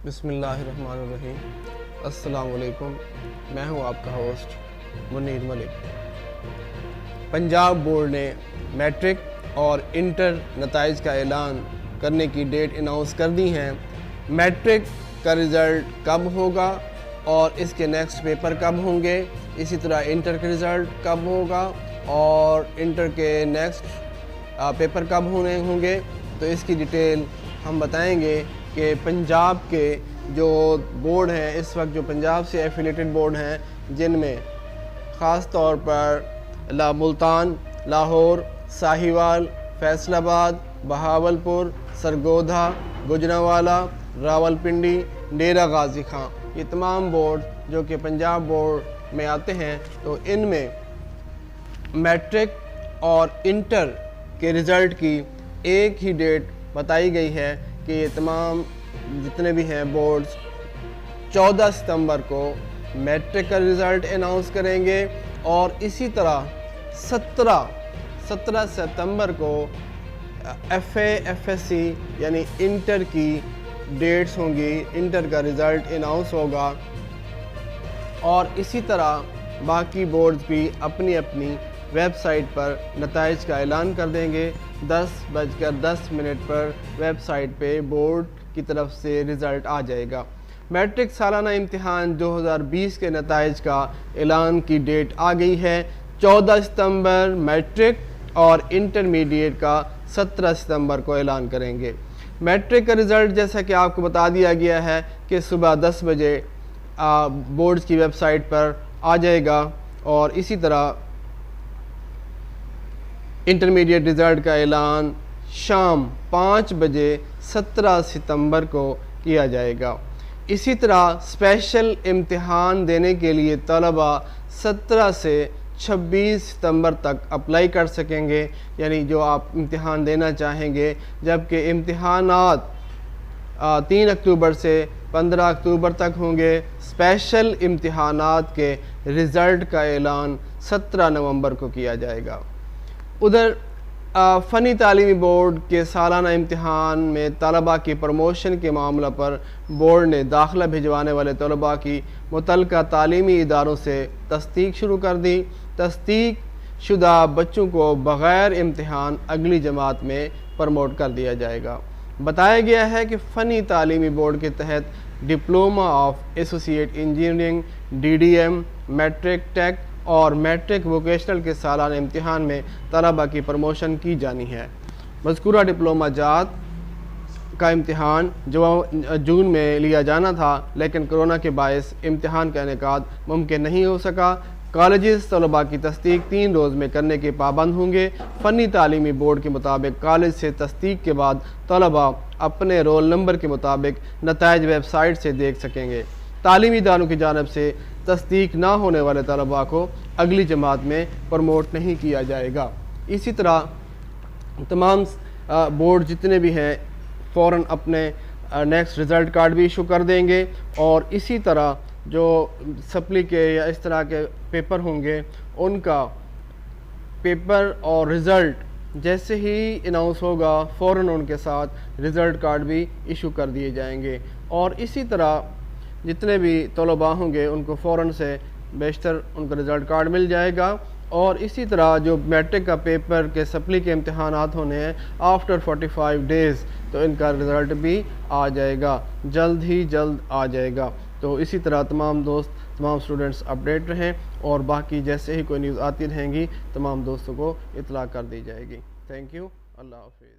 بسم اللہ الرحمن الرحیم۔ السلام علیکم، میں ہوں آپ کا ہوسٹ منیر ملک۔ پنجاب بورڈ نے میٹرک اور انٹر نتائج کا اعلان کرنے کی ڈیٹ اناؤنس کر دی ہیں۔ میٹرک کا رزلٹ کب ہوگا اور اس کے نیکسٹ پیپر کب ہوں گے، اسی طرح انٹر کا رزلٹ کب ہوگا اور انٹر کے نیکسٹ پیپر کب ہوں گے، تو اس کی ڈیٹیل ہم بتائیں گے کہ پنجاب کے جو بورڈ ہیں اس وقت جو پنجاب سے ایفیلیٹڈ بورڈ ہیں، جن میں خاص طور پر ملتان، لاہور، ساہیوال، فیصل آباد، بہاولپور، سرگودھا، گوجرانوالا، راولپنڈی، ڈیرہ غازی خان، یہ تمام بورڈ جو کہ پنجاب بورڈ میں آتے ہیں، تو ان میں میٹرک اور انٹر کے رزلٹ کی ایک ہی ڈیٹ بتائی گئی ہے کہ یہ تمام جتنے بھی ہیں بورڈز 14 ستمبر کو میٹرک کا رزلٹ اناؤنس کریں گے، اور اسی طرح 17 ستمبر کو F A F S C یعنی انٹر کی ڈیٹس ہوں گی، انٹر کا رزلٹ اناؤنس ہوگا، اور اسی طرح باقی بورڈز بھی اپنی اپنی ویب سائٹ پر نتائج کا اعلان کر دیں گے۔ 10:10 پر ویب سائٹ پہ بورڈ کی طرف سے رزلٹ آ جائے گا۔ میٹرک سالانہ امتحان 2020 کے نتائج کا اعلان کی ڈیٹ آ گئی ہے، 14 ستمبر میٹرک اور انٹرمیڈیٹ کا 17 ستمبر کو اعلان کریں گے۔ میٹرک کا رزلٹ جیسا کہ آپ کو بتا دیا گیا ہے کہ صبح 10 بجے بورڈز کی ویب سائٹ پر آ جائے گا، اور اسی طرح انٹرمیڈیٹ رزلٹ کا اعلان شام 5 بجے 17 ستمبر کو کیا جائے گا۔ اسی طرح اسپیشل امتحان دینے کے لیے طلبہ 17 سے 26 ستمبر تک اپلائی کر سکیں گے، یعنی جو آپ امتحان دینا چاہیں گے، جبکہ امتحانات 3 اکتوبر سے 15 اکتوبر تک ہوں گے۔ اسپیشل امتحانات کے رزلٹ کا اعلان 17 نومبر کو کیا جائے گا۔ ادھر فنی تعلیمی بورڈ کے سالانہ امتحان میں طلباء کی پروموشن کے معاملہ پر بورڈ نے داخلہ بھجوانے والے طلباء کی متعلقہ تعلیمی اداروں سے تصدیق شروع کر دی۔ تصدیق شدہ بچوں کو بغیر امتحان اگلی جماعت میں پروموٹ کر دیا جائے گا۔ بتایا گیا ہے کہ فنی تعلیمی بورڈ کے تحت diploma of associate engineering, DDM، matric tech اور میٹرک ووکیشنل کے سالانہ امتحان میں طلباء کی پروموشن کی جانی ہے۔ مذکورہ ڈپلومہ جات کا امتحان جون میں لیا جانا تھا، لیکن کرونا کے باعث امتحان کا انعقاد ممکن نہیں ہو سکا۔ کالجز طلباء کی تصدیق 3 روز میں کرنے کے پابند ہوں گے۔ فنی تعلیمی بورڈ کے مطابق کالج سے تصدیق کے بعد طلباء اپنے رول نمبر کے مطابق نتائج ویب سائٹ سے دیکھ سکیں گے۔ تعلیمی اداروں کی جانب سے تصدیق نہ ہونے والے طلباء کو اگلی جماعت میں پروموٹ نہیں کیا جائے گا۔ اسی طرح تمام بورڈ جتنے بھی ہیں فوراً اپنے نیکسٹ رزلٹ کارڈ بھی ایشو کر دیں گے، اور اسی طرح جو سپلی کے یا اس طرح کے پیپر ہوں گے ان کا پیپر اور رزلٹ جیسے ہی اناؤنس ہوگا فوراً ان کے ساتھ رزلٹ کارڈ بھی ایشو کر دیے جائیں گے، اور اسی طرح جتنے بھی طلباء ہوں گے ان کو فوراً سے بیشتر ان کا رزلٹ کارڈ مل جائے گا۔ اور اسی طرح جو میٹرک کا پیپر کے سپلی کے امتحانات ہونے ہیں آفٹر 45 ڈیز، تو ان کا رزلٹ بھی آ جائے گا، جلد ہی جلد آ جائے گا۔ تو اسی طرح تمام اسٹوڈنٹس اپڈیٹ رہیں، اور باقی جیسے ہی کوئی نیوز آتی رہیں گی تمام دوستوں کو اطلاع کر دی جائے گی۔ تھینک یو، اللہ حافظ۔